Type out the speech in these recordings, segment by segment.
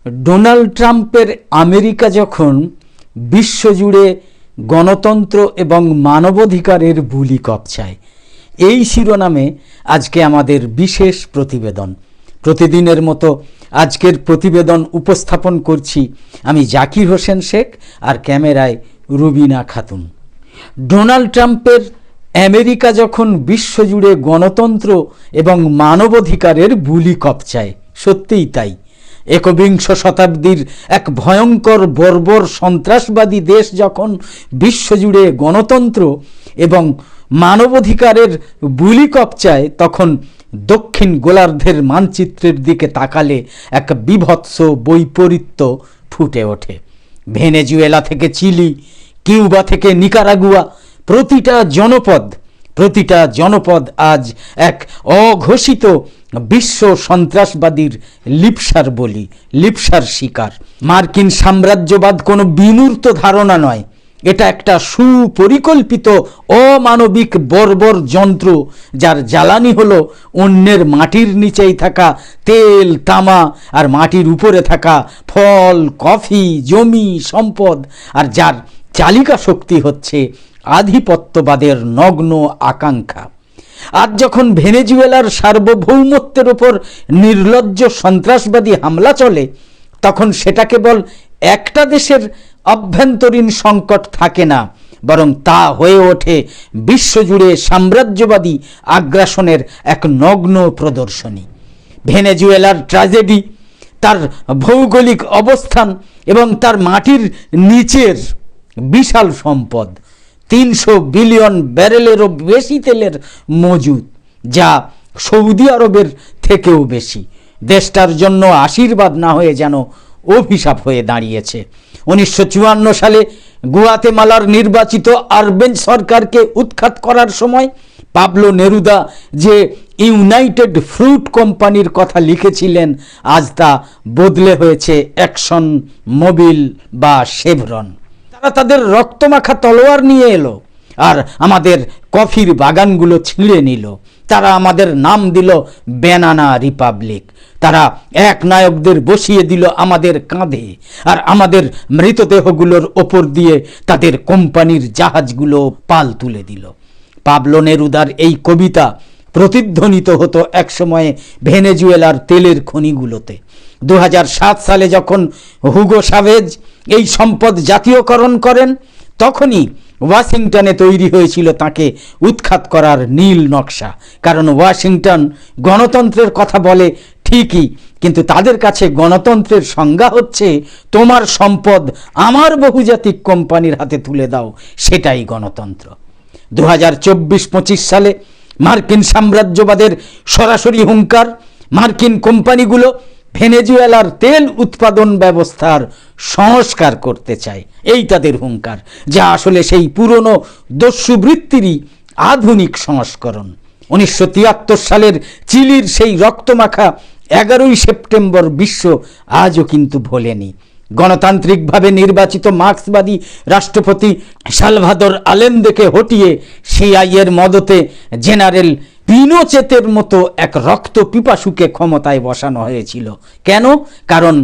Donald ট্রাম্পের America যখন বিশ্বজুড়ে গণতন্ত্র এবং মানবাধিকারের বুলি কপচায়, এই শিরোনামে আজকে আমাদের বিশেষ প্রতিবেদন। প্রতিদিনের মতো আজকের প্রতিবেদন উপস্থাপন করছি আমি জাকির হোসেন শেখ, আর ক্যামেরায় রুবিনা খাতুন। ডোনাল্ড ট্রাম্পের আমেরিকা যখন বিশ্বজুড়ে গণতন্ত্র এবং মানবাধিকারের বুলি কপচায়, সত্যিই তাই। একবিংশ শতাব্দীর এক ভয়ঙ্কর বর্বর সন্ত্রাসবাদী দেশ যখন বিশ্বজুড়ে গণতন্ত্র এবং মানবাধিকারের বুলি কপচায়, তখন দক্ষিণ গোলার্ধের মানচিত্রের দিকে তাকালে এক বীভৎস বৈপরীত্য ফুটে ওঠে। ভেনেজুয়েলা থেকে চিলি, কিউবা থেকে নিকারাগুয়া, প্রতিটা জনপদ আজ এক অঘোষিত বিশ্ব সন্ত্রাসবাদীর লিপ্সার শিকার। মার্কিন সাম্রাজ্যবাদ কোনো বিমূর্ত ধারণা নয়, এটা একটা সুপরিকল্পিত অমানবিক বর্বর যন্ত্র, যার জ্বালানি হলো অন্যের মাটির নিচেই থাকা তেল, তামা আর মাটির উপরে থাকা ফল, কফি, জমি, সম্পদ, আর যার চালিকা শক্তি হচ্ছে আধিপত্যবাদের নগ্ন আকাঙ্ক্ষা। আজ যখন ভেনেজুয়েলার সার্বভৌমত্বের ওপর নির্লজ্জ সন্ত্রাসবাদী হামলা চলে, তখন সেটা কেবল একটা দেশের আভ্যন্তরীণ সংকট থাকে না, বরং তা হয়ে ওঠে বিশ্বজুড়ে সাম্রাজ্যবাদী আগ্রাসনের এক নগ্ন প্রদর্শনী। ভেনেজুয়েলার ট্র্যাজেডি, তার ভৌগোলিক অবস্থান এবং তার মাটির নিচের বিশাল সম্পদ, 300 বিলিয়ন ব্যারেলেরও বেশি তেলের মজুদ, যা সৌদি আরবের থেকেও বেশি, দেশটার জন্য আশীর্বাদ না হয়ে যেন অভিশাপ হয়ে দাঁড়িয়েছে। 1954 সালে গুয়াতেমালার নির্বাচিত আরবেঞ্জ সরকারকে উৎখাত করার সময় পাবলো নেরুদা যে ইউনাইটেড ফ্রুট কোম্পানির কথা লিখেছিলেন, আজ তা বদলে হয়েছে অ্যাকশন মোবিল বা শেভরন। তারা তাদের রক্তমাখা তলোয়ার নিয়ে এলো আর আমাদের কফির বাগানগুলো ছিঁড়ে নিল। তারা আমাদের নাম দিল ব্যানানা রিপাবলিক। তারা এক নায়কদের বসিয়ে দিল আমাদের কাঁধে, আর আমাদের মৃতদেহগুলোর ওপর দিয়ে তাদের কোম্পানির জাহাজগুলো পাল তুলে দিল। পাবলো নেরুদার এই কবিতা প্রতিধ্বনিত হতো একসময়ে ভেনেজুয়েলার তেলের খনিগুলোতে। 2007 সালে যখন হুগো সাভেজ এই সম্পদ জাতীয়করণ করেন, তখনই ওয়াশিংটনে তৈরি হয়েছিল তাকে উৎখাত করার নীল নকশা। কারণ ওয়াশিংটন গণতন্ত্রের কথা বলে ঠিকই, কিন্তু তাদের কাছে গণতন্ত্রের সংজ্ঞা হচ্ছে তোমার সম্পদ আমার বহুজাতিক কোম্পানির হাতে তুলে দাও, সেটাই গণতন্ত্র। 2024-25 সালে মার্কিন সাম্রাজ্যবাদের সরাসরি হুঙ্কার। মার্কিন কোম্পানিগুলো ভেনেজুয়েলার তেল উৎপাদন ব্যবস্থার সংস্কার করতে চায়, এই তাদের হুঙ্কার, যা আসলে সেই পুরনো দস্যুবৃত্তিরই আধুনিক সংস্করণ। 1973 সালের চিলির সেই রক্তমাখা 11ই সেপ্টেম্বর বিশ্ব আজও কিন্তু ভোলেনি। গণতান্ত্রিকভাবে নির্বাচিত মার্ক্সবাদী রাষ্ট্রপতি সালভাদর আলেন্দেকে হটিয়ে সিআইএর মদতে জেনারেল পিনোচেতের মতো এক রক্ত পিপাসুকে ক্ষমতায় বসানো হয়েছিল। কেন? কারণ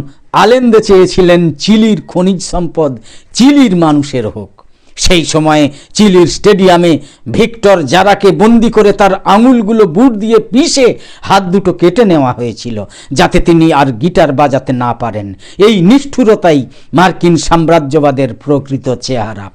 আলেন্দে চেয়েছিলেন চিলির খনিজ সম্পদ চিলির মানুষের হোক। সেই সময়ে চিলির স্টেডিয়ামে ভিক্টর জারাকে বন্দি করে তার আঙুলগুলো বুট দিয়ে পিষে হাত দুটো কেটে নেওয়া হয়েছিল, যাতে তিনি আর গিটার বাজাতে না পারেন। এই নিষ্ঠুরতাই মার্কিন সাম্রাজ্যবাদের প্রকৃত চেহারা।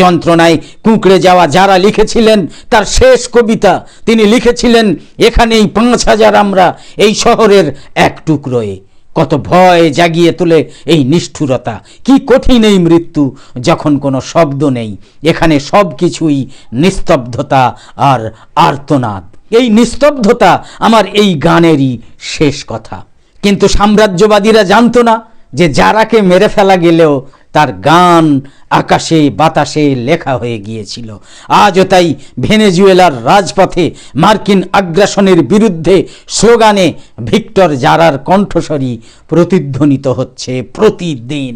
যন্ত্রণায় কুঁকড়ে যাওয়া যারা লিখেছিলেন তার শেষ কবিতা, তিনি লিখেছিলেন, এখানেই 5000 আমরা, এই শহরের এক টুকরোয়। কত ভয় জাগিয়ে তোলে এই নিষ্ঠুরতা! কি কঠিন এই মৃত্যু, যখন কোনো শব্দ নেই। এখানে সব কিছুই নিস্তব্ধতা আর আর্তনাদ। এই নিস্তব্ধতা আমার এই গানেরই শেষ কথা। কিন্তু সাম্রাজ্যবাদীরা জানতো না যে যারাকে মেরে ফেলা গেলেও তার গান আকাশে বাতাসে লেখা হয়ে গিয়েছিল। আজও তাই ভেনেজুয়েলার রাজপথে মার্কিন আগ্রাসনের বিরুদ্ধে স্লোগানে ভিক্টর জারার কণ্ঠস্বরী প্রতিধ্বনিত হচ্ছে প্রতিদিন।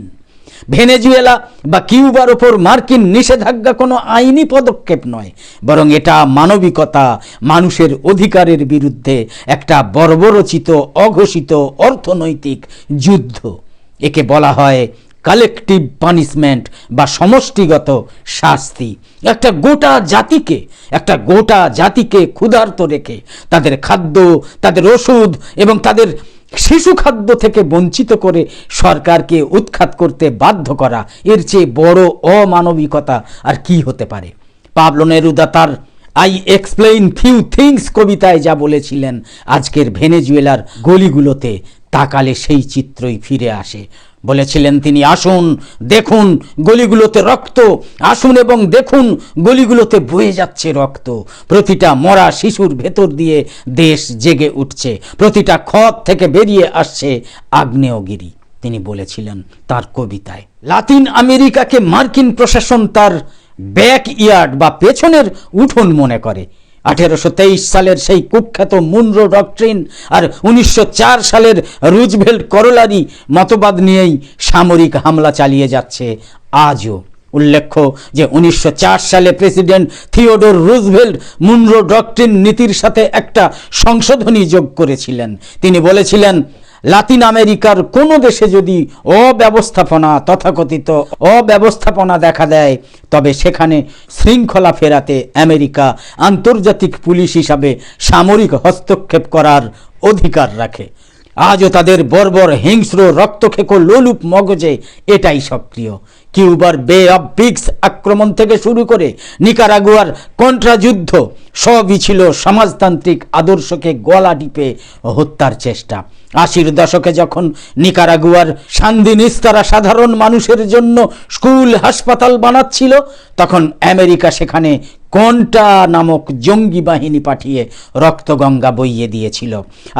ভেনেজুয়েলা বা কিউবার ওপর মার্কিন নিষেধাজ্ঞা কোনো আইনি পদক্ষেপ নয়, বরং এটা মানবিকতা, মানুষের অধিকারের বিরুদ্ধে একটা বর্বরচিত অঘোষিত অর্থনৈতিক যুদ্ধ। একে বলা হয় কালেকটিভ পানিশমেন্ট বা সমষ্টিগত শাস্তি। একটা গোটা জাতিকে ক্ষুধার্ত রেখে তাদের খাদ্য, তাদের ওষুধ এবং তাদের শিশু খাদ্য থেকে বঞ্চিত করে সরকারকে উৎখাত করতে বাধ্য করা, এর চেয়ে বড় অমানবিকতা আর কি হতে পারে? পাবলো নেরুদা তার আই এক্সপ্লেইন ফিউ থিংস কবিতায় যা বলেছিলেন, আজকের ভেনেজুয়েলার গলিগুলোতে তাকালে সেই চিত্রই ফিরে আসে। বলেছিলেন তিনি, আসুন দেখুন গলিগুলোতে রক্ত, আসুন এবং দেখুন গলিগুলোতে বয়ে যাচ্ছে রক্ত। প্রতিটা মরা শিশুর ভেতর দিয়ে দেশ জেগে উঠছে, প্রতিটা ক্ষত থেকে বেরিয়ে আসছে আগ্নেয়গিরি, তিনি বলেছিলেন তার কবিতায়। লাতিন আমেরিকাকে মার্কিন প্রশাসন তার ব্যাকইয়ার্ড বা পেছনের উঠোন মনে করে। 1823 সালের সেই কুখ্যাত মুনরো ডক্ট্রিন আর 1904 সালের রুজভেল্ট করোলারি মতবাদ নিয়েই সামরিক হামলা চালিয়ে যাচ্ছে আজও। উল্লেখ্য যে 1904 সালে president Theodore Roosevelt Munro doctrine নীতির সাথে একটা সংশোধনী যোগ করেছিলেন। তিনি বলেছিলেন, লাতিন আমেরিকার কোনো দেশে যদি তথাকথিত অব্যবস্থাপনা দেখা দেয়, তবে সেখানে শৃঙ্খলা ফেরাতে আমেরিকা আন্তর্জাতিক পুলিশ হিসাবে সামরিক হস্তক্ষেপ করার অধিকার রাখে। আজও তাদের বর্বর, হিংস্র, রক্তখেকো লোলুপ মগজে এটাই সক্রিয়। কিউবার বে অব পিগস আক্রমণ থেকে শুরু করে নিকারাগুয়ার কন্ট্রাযুদ্ধ সবই ছিল সমাজতান্ত্রিক আদর্শকে গলা টিপে হত্যার চেষ্টা। 80-র দশকে যখন নিকারাগুয়ার সান্দিনিস্তারা সাধারণ মানুষের জন্য স্কুল, হাসপাতাল বানাচ্ছিল, তখন আমেরিকা সেখানে কন্টা নামক জঙ্গি বাহিনী পাঠিয়ে রক্তগঙ্গা বইয়ে দিয়েছিল।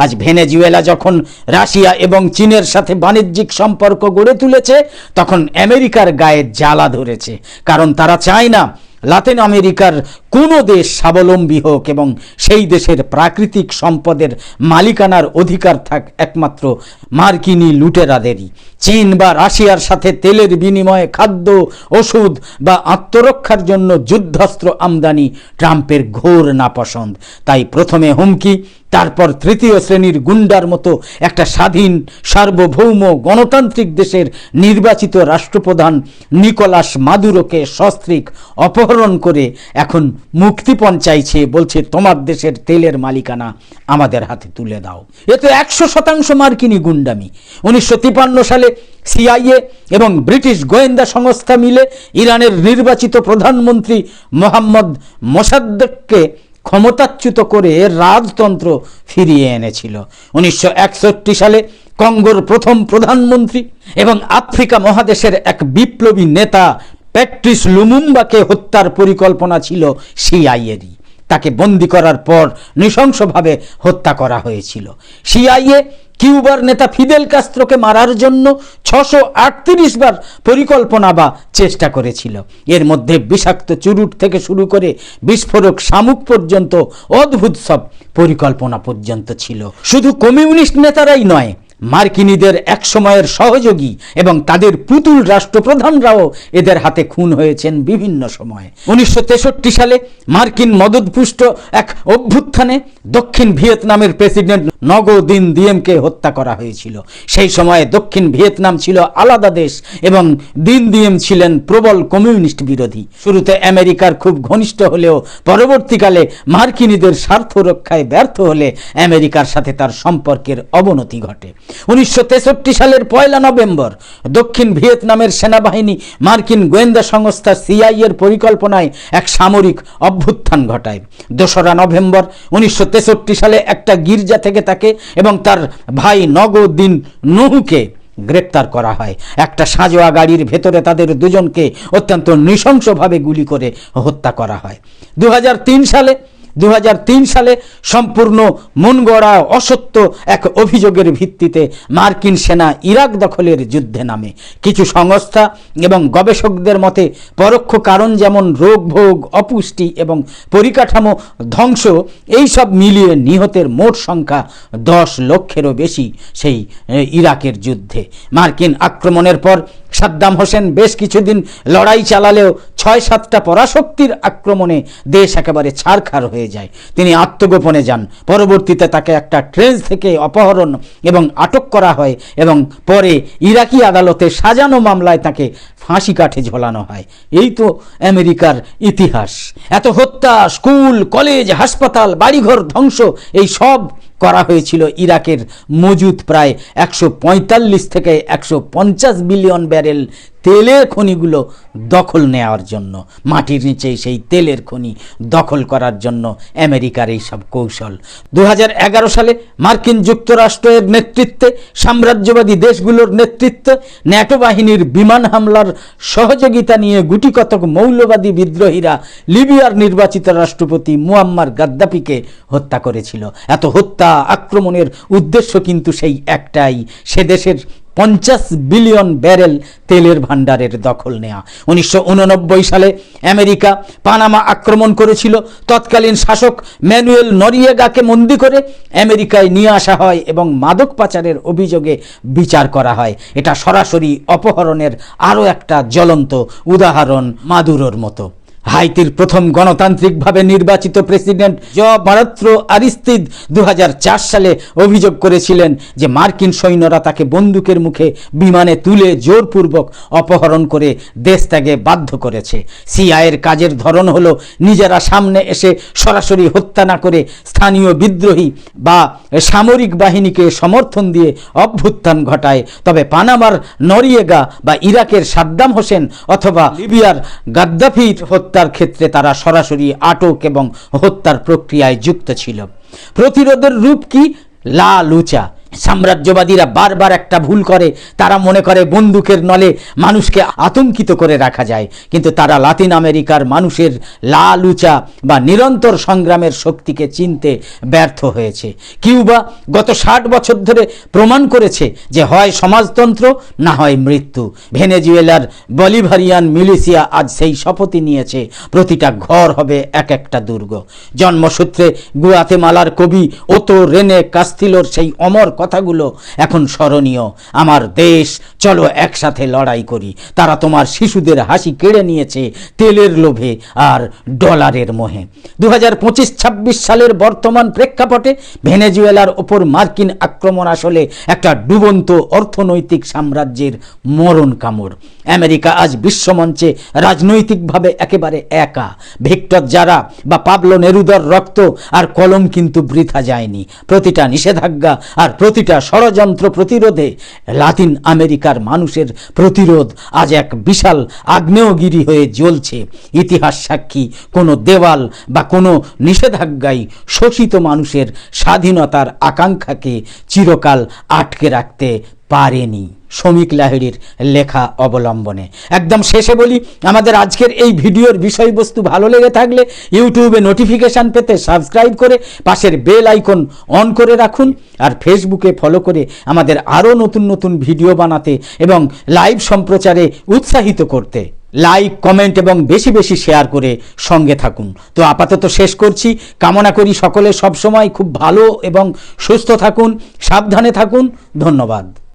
আজ ভেনেজুয়েলা যখন রাশিয়া এবং চীনের সাথে বাণিজ্যিক সম্পর্ক গড়ে তুলেছে, তখন আমেরিকার গায়ে জ্বালা ধরেছে, কারণ তারা চায় না লাতিন আমেরিকার কোনো দেশ স্বাবলম্বী হোক এবং সেই দেশের প্রাকৃতিক সম্পদের মালিকানার অধিকার থাক একমাত্র মার্কিনী লুটেরাদেরই। চীন বা রাশিয়ার সাথে তেলের বিনিময়ে খাদ্য, ওষুধ বা আত্মরক্ষার জন্য যুদ্ধাস্ত্র আমদানি ট্রাম্পের ঘোর নাপসন্দ। তাই প্রথমে হুমকি, তারপর তৃতীয় শ্রেণীর গুন্ডার মতো একটা স্বাধীন, সার্বভৌম, গণতান্ত্রিক দেশের নির্বাচিত রাষ্ট্রপ্রধান নিকোলাস মাদুরোকে সস্ত্রীক অপহরণ করে এখন মুক্তিপণ চাইছে, বলছে তোমার দেশের তেলের মালিকানা আমাদের হাতে তুলে দাও। এ তো 100% মার্কিনী গুন্ডামি। 1953 সালে সিআইএ এবং ব্রিটিশ গোয়েন্দা সংস্থা মিলে ইরানের নির্বাচিত প্রধানমন্ত্রী মোহাম্মদ মোসাদ্দেককে ক্ষমতাচ্যুত করে রাজতন্ত্র ফিরিয়ে এনেছিল। 1961 সালে কঙ্গোর প্রথম প্রধানমন্ত্রী এবং আফ্রিকা মহাদেশের এক বিপ্লবী নেতা প্যাট্রিস লুমুম্বাকে হত্যার পরিকল্পনা ছিল সিআইএরই। তাকে বন্দি করার পর নৃশংসভাবে হত্যা করা হয়েছিল। সিআইএ কিউবার নেতা ফিদেল কাস্ত্রোকে মারার জন্য 638 বার পরিকল্পনা বা চেষ্টা করেছিল। এর মধ্যে বিষাক্ত চুরুট থেকে শুরু করে বিস্ফোরক শামুক পর্যন্ত অদ্ভুত সব পরিকল্পনা পর্যন্ত ছিল। শুধু কমিউনিস্ট নেতারাই নয়, মার্কিনীদের এক সময়ের সহযোগী এবং তাদের পুতুল রাষ্ট্রপ্রধানরাও এদের হাতে খুন হয়েছেন বিভিন্ন সময়ে। 1963 সালে মার্কিন মদতপুষ্ট এক অভ্যুত্থানে দক্ষিণ ভিয়েতনামের প্রেসিডেন্ট নগো দিন দিয়েমকে হত্যা করা হয়েছিল। সেই সময়ে দক্ষিণ ভিয়েতনাম ছিল আলাদা দেশ এবং দিন দিয়েম ছিলেন প্রবল কমিউনিস্ট বিরোধী। শুরুতে আমেরিকার খুব ঘনিষ্ঠ হলেও পরবর্তীকালে মার্কিনীদের স্বার্থ রক্ষায় ব্যর্থ হলে আমেরিকার সাথে তার সম্পর্কের অবনতি ঘটে। 1963 সালের 1 নভেম্বর দক্ষিণ ভিয়েতনামের সেনাবাহিনী মার্কিন গোয়েন্দা সংস্থা সিআইএর পরিকল্পনায় এক সামরিক অভ্যুত্থান ঘটায়। 2 নভেম্বর 1963 সালে একটা গির্জা থেকে তাকে এবং তার ভাই নগো দিন নুহুকে গ্রেপ্তার করা হয়। একটা সাঁজোয়া গাড়ির ভেতরে তাদের দুজনকে অত্যন্ত নৃশংসভাবে গুলি করে হত্যা করা হয়। 2003 সালে সম্পূর্ণ মনগড়া অসত্য এক অভিযোগের ভিত্তিতে মার্কিন সেনা ইরাক দখলের যুদ্ধে নামে। কিছু সংস্থা এবং গবেষকদের মতে পরোক্ষ কারণ যেমন রোগ ভোগ, অপুষ্টি এবং পরিকাঠামো ধ্বংস, এই সব মিলিয়ে নিহতের মোট সংখ্যা 10 লক্ষেরও বেশি সেই ইরাকের যুদ্ধে। মার্কিন আক্রমণের পর সাদ্দাম হোসেন বেশ কিছুদিন লড়াই চালালেও 6-7টা পরাশক্তির আক্রমণে দেশ একেবারে ছারখার হয়ে হয়ে যায়। তিনি আত্মগোপনে যান। পরবর্তীতে তাকে একটা ট্রেন থেকে অপহরণ এবং আটক করা হয় এবং পরে ইরাকি আদালতে সাজানো মামলায় তাকে ফাঁসি কাঠে ঝোলানো হয়। এই তো আমেরিকার ইতিহাস। এত হত্যা, স্কুল, কলেজ, হাসপাতাল, বাড়িঘর ধ্বংস, এই সব করা হয়েছিল ইরাকের মজুদ প্রায় 145 থেকে 150 বিলিয়ন ব্যারেল তেলের খনিগুলো দখল নেওয়ার জন্য। মাটির নিচে সেই তেলের খনি দখল করার জন্য আমেরিকার এই সব কৌশল। 2011 সালে মার্কিন যুক্তরাষ্ট্রের নেতৃত্বে, সাম্রাজ্যবাদী দেশগুলোর নেতৃত্বে ন্যাটো বাহিনীর বিমান হামলার সহযোগিতা নিয়ে গুটিকতক মৌলবাদী বিদ্রোহীরা লিবিয়ার নির্বাচিত রাষ্ট্রপতি মুয়াম্মার গাদ্দাফিকে হত্যা করেছিল। এত হত্যা, আক্রমণের উদ্দেশ্য কিন্তু সেই একটাই, সে দেশের 50 বিলিয়ন ব্যারেল তেলের ভাণ্ডারের দখল নেওয়া। 1989 সালে আমেরিকা পানামা আক্রমণ করেছিল। তৎকালীন শাসক ম্যানুয়েল নরিয়েগাকে বন্দী করে আমেরিকায় নিয়ে আসা হয় এবং মাদক পাচারের অভিযোগে বিচার করা হয়। এটা সরাসরি অপহরণের আরও একটা জ্বলন্ত উদাহরণ মাদুরোর মতো। হাইতির প্রথম গণতান্ত্রিকভাবে নির্বাচিত প্রেসিডেন্ট বারাত্র আরিস্তিদ 2004 সালে অভিযোগ করেছিলেন যে মার্কিন সৈন্যরা তাকে বন্দুকের মুখে বিমানে তুলে জোরপূর্বক অপহরণ করে দেশ ত্যাগে বাধ্য করেছে। সিআইএর কাজের ধরন হলো নিজেরা সামনে এসে সরাসরি হত্যা না করে স্থানীয় বিদ্রোহী বা সামরিক বাহিনীকে সমর্থন দিয়ে অভ্যুত্থান ঘটায়। তবে পানামার নরিয়েগা বা ইরাকের সাদ্দাম হোসেন অথবা লিবিয়ার গাদ্দাফির হত্যার ক্ষেত্রে তারা সরাসরি আটক এবং হত্যার প্রক্রিয়ায় যুক্ত ছিল। প্রতিরোধের রূপ কি? লালুচা। সাম্রাজ্যবাদীরা বারবার একটা ভুল করে, তারা মনে করে বন্দুকের নলে মানুষকে আতঙ্কিত করে রাখা যায়, কিন্তু তারা লাতিন আমেরিকার মানুষের লালুচা বা নিরন্তর সংগ্রামের শক্তিকে চিনতে ব্যর্থ হয়েছে। কিউবা গত 60 বছর ধরে প্রমাণ করেছে যে হয় সমাজতন্ত্র না হয় মৃত্যু। ভেনেজুয়েলার বলিভারিয়ান মিলিশিয়া আজ সেই শপথই নিয়েছে, প্রতিটা ঘর হবে এক একটা দুর্গ। জন্মসূত্রে গুয়াতেমালার কবি ওতো রেনে কাস্তিলোর সেই অমর কথাগুলো এখন স্মরণীয়। আমার দেশ, চলো একসাথে লড়াই করি। তারা তোমার শিশুদের হাসি কেড়ে নিয়েছে তেলের লোভে আর ডলারের মোহে। 2025-26 সালের বর্তমান প্রেক্ষাপটে ভেনেজুয়েলার ওপর মার্কিন আক্রমণ আসলে একটা ডুবন্ত অর্থনৈতিক সাম্রাজ্যের মরণ কামড়। আমেরিকা আজ বিশ্বমঞ্চে রাজনৈতিকভাবে একেবারে একা। ভিক্টর জারা বা পাবলো নেরুদার রক্ত আর কলম কিন্তু বৃথা যায়নি। প্রতিটা নিষেধাজ্ঞা আর প্রতিটা ষড়যন্ত্র প্রতিরোধে লাতিন আমেরিকার মানুষের প্রতিরোধ আজ এক বিশাল আগ্নেয়গিরি হয়ে জ্বলছে। ইতিহাস সাক্ষী, কোনো দেওয়াল বা কোনো নিষেধাজ্ঞাই শোষিত মানুষের স্বাধীনতার আকাঙ্ক্ষাকে চিরকাল আটকে রাখতে পারেনি। শ্রমিক লাহিড়ীর লেখা অবলম্বনে। একদম শেষে বলি, আমাদের আজকের এই ভিডিওর বিষয়বস্তু ভালো লেগে থাকলে ইউটিউবে নোটিফিকেশান পেতে সাবস্ক্রাইব করে পাশের বেল আইকন অন করে রাখুন, আর ফেসবুকে ফলো করে আমাদের আরও নতুন নতুন ভিডিও বানাতে এবং লাইভ সম্প্রচারে উৎসাহিত করতে লাইক, কমেন্ট এবং বেশি বেশি শেয়ার করে সঙ্গে থাকুন। তো আপাতত শেষ করছি। কামনা করি সকলে সবসময় খুব ভালো এবং সুস্থ থাকুন, সাবধানে থাকুন। ধন্যবাদ।